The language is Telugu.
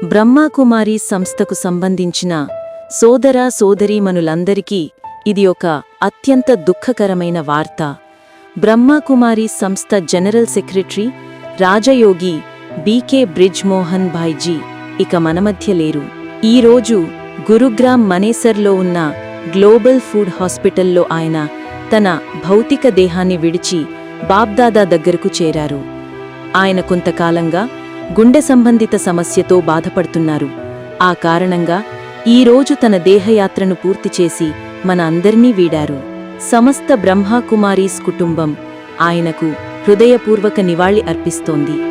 బ్రహ్మకుమారి సంస్థకు సంబంధించిన సోదర సోదరీమణులందరికీ ఇది ఒక అత్యంత దుఃఖకరమైన వార్త. బ్రహ్మకుమారి సంస్థ జనరల్ సెక్రటరీ రాజయోగి బీకే బ్రిజ్ మోహన్ భాయ్జీ ఇక మన మధ్య లేరు. ఈరోజు గురుగ్రామ్ మనేసర్లో ఉన్న గ్లోబల్ ఫుడ్ హాస్పిటల్లో ఆయన తన భౌతిక దేహాన్ని విడిచి బాబ్దాదా దగ్గరకు చేరారు. ఆయన కొంతకాలంగా గుండె సంబంధిత సమస్యతో బాధపడుతున్నారు. ఆ కారణంగా ఈరోజు తన దేహయాత్రను పూర్తి చేసి మన అందరినీ వీడారు. సమస్త బ్రహ్మకుమారీస్ కుటుంబం ఆయనకు హృదయపూర్వక నివాళి అర్పిస్తోంది.